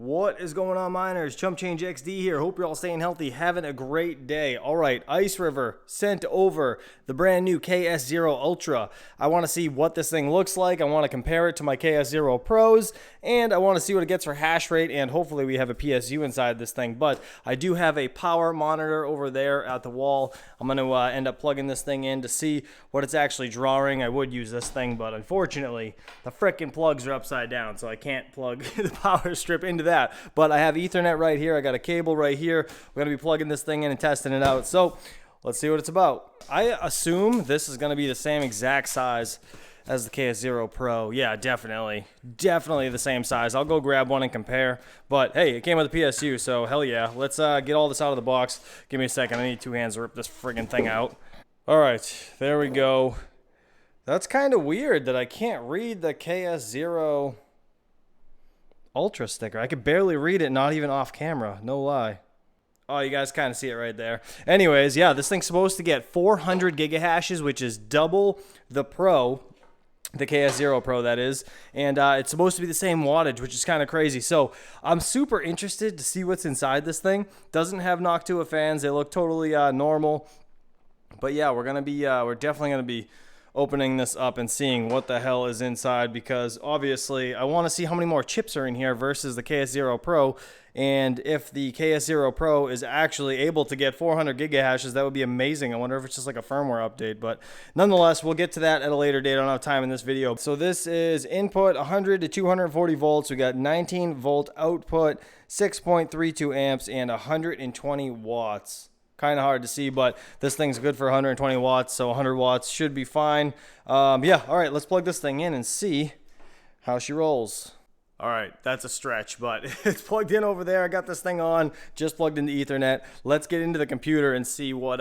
What is going on, miners? Chump Change XD here. Hope you're all staying healthy, having a great day. All right, Ice River sent over the brand new KS0 Ultra. I want to see what this thing looks like. I want to compare it to my KS0 Pros, and I want to see what it gets for hash rate, and hopefully we have a PSU inside this thing. But I do have a power monitor over there at the wall. I'm going to end up plugging this thing in to see what it's actually drawing. I would use this thing, but unfortunately, the frickin' plugs are upside down, so I can't plug the power strip into that. But I have Ethernet right here. I got a cable right here. We're going to be plugging this thing in and testing it out. So let's see what it's about. I assume this is going to be the same exact size as the KS0 Pro. Yeah, definitely the same size. I'll go grab one and compare. But hey, it came with a PSU, so hell yeah. Let's get all this out of the box. Give me a second. I need two hands to rip this friggin' thing out. All right, there we go. That's kind of weird that I can't read the KS0 Ultra sticker. I could barely read it, not even off camera. No lie. Oh, you guys kind of see it right there. Anyways, yeah, this thing's supposed to get 400 gigahashes, which is double the Pro, the KS0 Pro, that is. And it's supposed to be the same wattage, which is kind of crazy. So I'm super interested to see what's inside this thing. Doesn't have Noctua fans. They look totally normal. But yeah, we're definitely gonna be opening this up and seeing what the hell is inside, because obviously I want to see how many more chips are in here versus the KS0 Pro. And if the KS0 Pro is actually able to get 400 gigahashes, that would be amazing. I wonder if it's just like a firmware update, but nonetheless, we'll get to that at a later date. I don't have time in this video. So this is input 100 to 240 volts. We got 19 volt output, 6.32 amps, and 120 watts. Kind of hard to see, but this thing's good for 120 watts, so 100 watts should be fine. Yeah, all right, let's plug this thing in and see how she rolls. All right, that's a stretch, but it's plugged in over there. I got this thing on, just plugged into Ethernet. Let's get into the computer and see what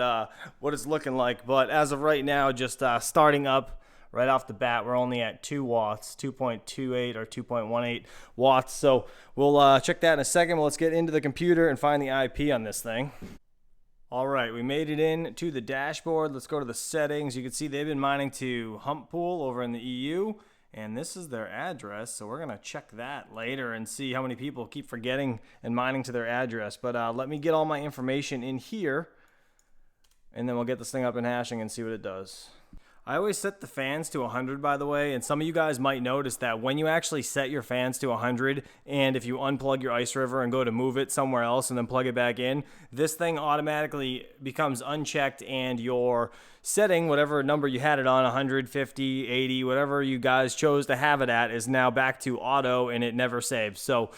it's looking like. But as of right now, just starting up right off the bat, we're only at 2 watts, 2.28 or 2.18 watts. So we'll check that in a second. Well, let's get into the computer and find the IP on this thing. All right, we made it in to the dashboard. Let's go to the settings. You can see they've been mining to Hump Pool over in the EU, and this is their address. So we're gonna check that later and see how many people keep forgetting and mining to their address. But let me get all my information in here, and then we'll get this thing up and hashing and see what it does. I always set the fans to 100, by the way, and some of you guys might notice that when you actually set your fans to 100, and if you unplug your Ice River and go to move it somewhere else and then plug it back in, this thing automatically becomes unchecked, and your setting, whatever number you had it on, 100, 50, 80, whatever you guys chose to have it at, is now back to auto, and it never saves. So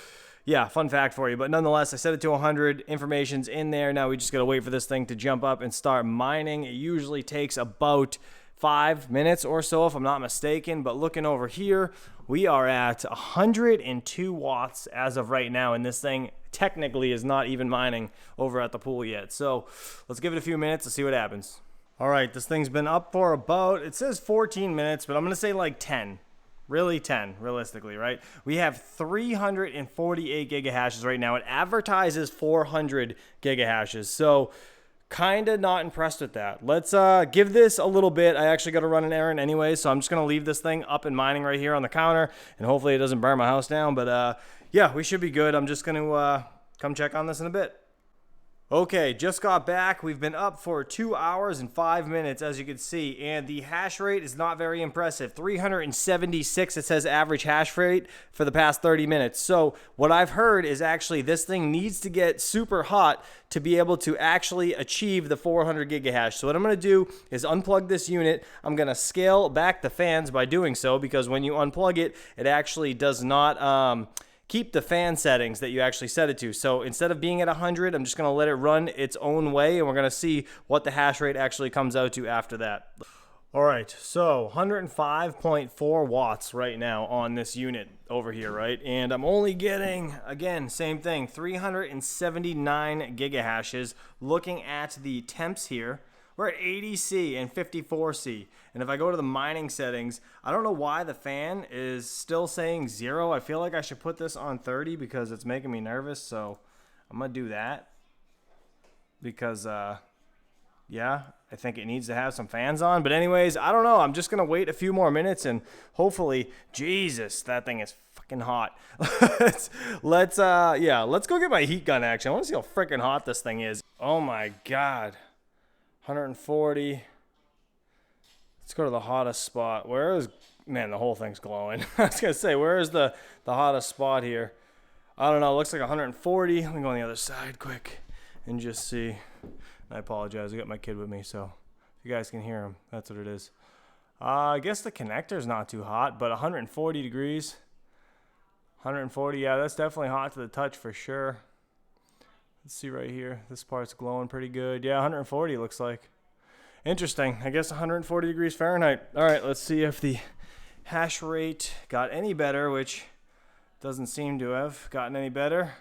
yeah, fun fact for you. But nonetheless, I set it to 100. Information's in there. Now we just got to wait for this thing to jump up and start mining. It usually takes about 5 minutes or so, if I'm not mistaken. But looking over here, we are at 102 watts as of right now, and this thing technically is not even mining over at the pool yet. So let's give it a few minutes to see what happens. All right, this thing's been up for about, it says 14 minutes, but I'm gonna say like 10. Really 10, realistically, right? We have 348 gigahashes right now. It advertises 400 gigahashes. So kind of not impressed with that. Let's give this a little bit. I actually got to run an errand anyway, so I'm just going to leave this thing up and mining right here on the counter, and hopefully it doesn't burn my house down. But yeah, we should be good. I'm just going to come check on this in a bit. Okay, just got back. We've been up for 2 hours and 5 minutes, as you can see, and the hash rate is not very impressive. 376, it says average hash rate for the past 30 minutes. So what I've heard is actually this thing needs to get super hot to be able to actually achieve the 400 gigahash. So what I'm going to do is unplug this unit. I'm going to scale back the fans by doing so, because when you unplug it, it actually does not keep the fan settings that you actually set it to. So instead of being at 100, I'm just going to let it run its own way, and we're going to see what the hash rate actually comes out to after that. All right, so 105.4 watts right now on this unit over here, right? And I'm only getting, again, same thing, 379 gigahashes. Looking at the temps here, we're at 80C and 54C. And if I go to the mining settings, I don't know why the fan is still saying 0. I feel like I should put this on 30 because it's making me nervous. So I'm going to do that because Yeah, I think it needs to have some fans on. But anyways, I don't know. I'm just going to wait a few more minutes and hopefully, Jesus, that thing is fucking hot. let's go get my heat gun action. I want to see how freaking hot this thing is. Oh my God. 140. Let's go to the hottest spot. Where is, man, the whole thing's glowing. I was going to say, where is the hottest spot here? I don't know. It looks like 140. Let me go on the other side quick and just see. I apologize. I got my kid with me, so if you guys can hear him, that's what it is. I guess the connector's not too hot, but 140 degrees. 140, yeah, that's definitely hot to the touch for sure. Let's see right here. This part's glowing pretty good. Yeah, 140 looks like. Interesting. I guess 140 degrees Fahrenheit. All right, let's see if the hash rate got any better, which doesn't seem to have gotten any better.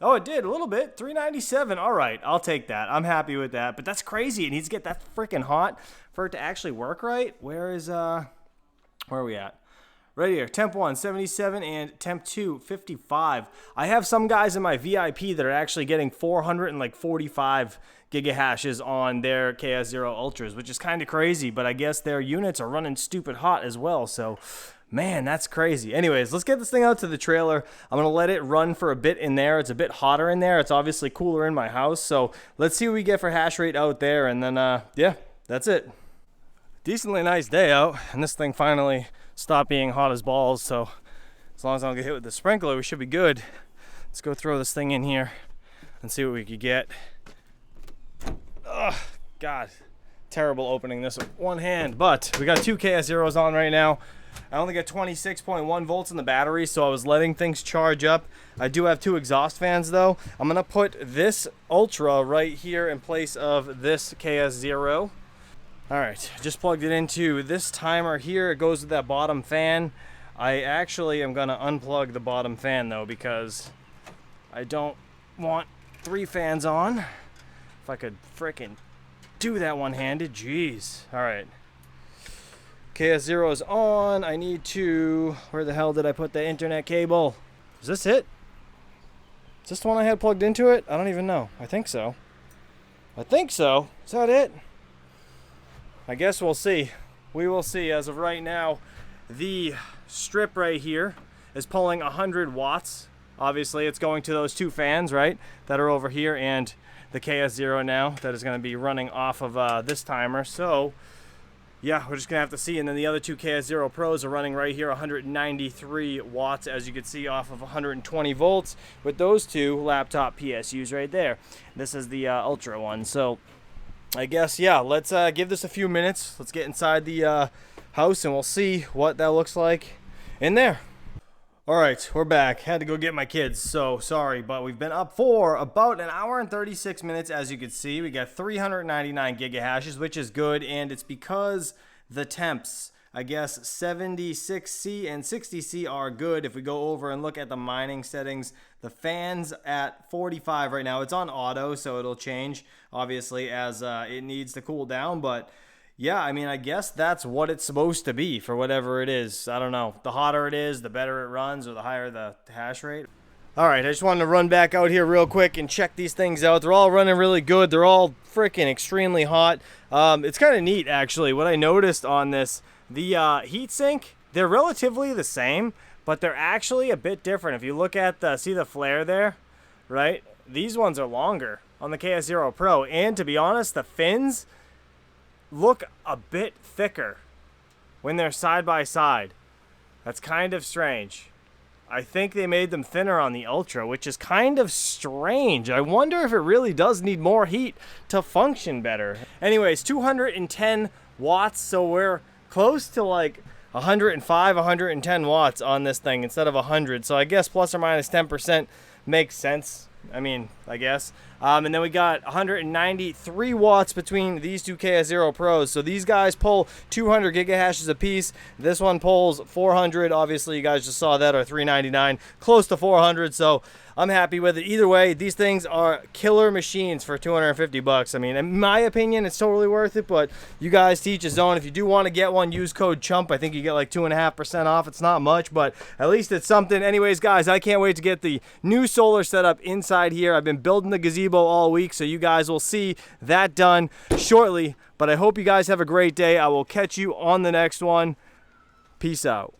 Oh, it did a little bit. 397. All right, I'll take that. I'm happy with that. But that's crazy. It needs to get that freaking hot for it to actually work right. Where are we at? Right here, temp 1, 77, and temp 2, 55. I have some guys in my VIP that are actually getting 445 gigahashes on their KS0 Ultras, which is kind of crazy, but I guess their units are running stupid hot as well, so man, that's crazy. Anyways, let's get this thing out to the trailer. I'm going to let it run for a bit in there. It's a bit hotter in there. It's obviously cooler in my house, so let's see what we get for hash rate out there, and then, yeah, that's it. Decently nice day out, and this thing finally stopped being hot as balls, so as long as I don't get hit with the sprinkler, we should be good. Let's go throw this thing in here and see what we could get. Ugh, God, terrible opening this with one hand, but we got two KS0s on right now. I only got 26.1 volts in the battery, so I was letting things charge up. I do have two exhaust fans though. I'm gonna put this Ultra right here in place of this KS0. All right, just plugged it into this timer here. It goes with that bottom fan. I actually am gonna unplug the bottom fan though, because I don't want three fans on. If I could frickin' do that one-handed, jeez. All right, KS0 is on. I need to, where the hell did I put the internet cable? Is this it? Is this the one I had plugged into it? I don't even know. I think so. I think so. Is that it? I guess we'll see. We will see. As of right now, the strip right here is pulling 100 watts. Obviously, it's going to those two fans, right, that are over here, and the KS0 now that is going to be running off of this timer. So, yeah, we're just going to have to see. And then the other two KS0 Pros are running right here, 193 watts, as you can see, off of 120 volts with those two laptop PSUs right there. This is the Ultra one. So, I guess, yeah, let's give this a few minutes. Let's get inside the house and we'll see what that looks like in there. All right, we're back. Had to go get my kids, so sorry, but we've been up for about an hour and 36 minutes. As you can see, we got 399 gigahashes, which is good, and it's because the temps, I guess 76C and 60C are good. If we go over and look at the mining settings, the fan's at 45 right now. It's on auto, so it'll change, obviously, as it needs to cool down. But, yeah, I mean, I guess that's what it's supposed to be for whatever it is. I don't know. The hotter it is, the better it runs, or the higher the hash rate. All right, I just wanted to run back out here real quick and check these things out. They're all running really good. They're all freaking extremely hot. It's kind of neat, actually. What I noticed on this, the heatsink, they're relatively the same, but they're actually a bit different. If you look at the, see the flare there, right? These ones are longer on the KS0 Pro, and to be honest, the fins look a bit thicker when they're side by side. That's kind of strange. I think they made them thinner on the Ultra, which is kind of strange. I wonder if it really does need more heat to function better. Anyways, 210 watts, so we're close to like 105, 110 watts on this thing instead of 100. So I guess plus or minus 10% makes sense. I mean, I guess. And then we got 193 watts between these two KS0 Pros. So these guys pull 200 gigahashes a piece. This one pulls 400. Obviously, you guys just saw that, or 399, close to 400. So I'm happy with it. Either way, these things are killer machines for 250 bucks. I mean, in my opinion, it's totally worth it, but you guys teach his own. If you do want to get one, use code CHUMP. I think you get like 2.5% off. It's not much, but at least it's something. Anyways, guys, I can't wait to get the new solar setup inside here. I've been building the gazebo debo all week, so you guys will see that done shortly. But I hope you guys have a great day. I will catch you on the next one. Peace out.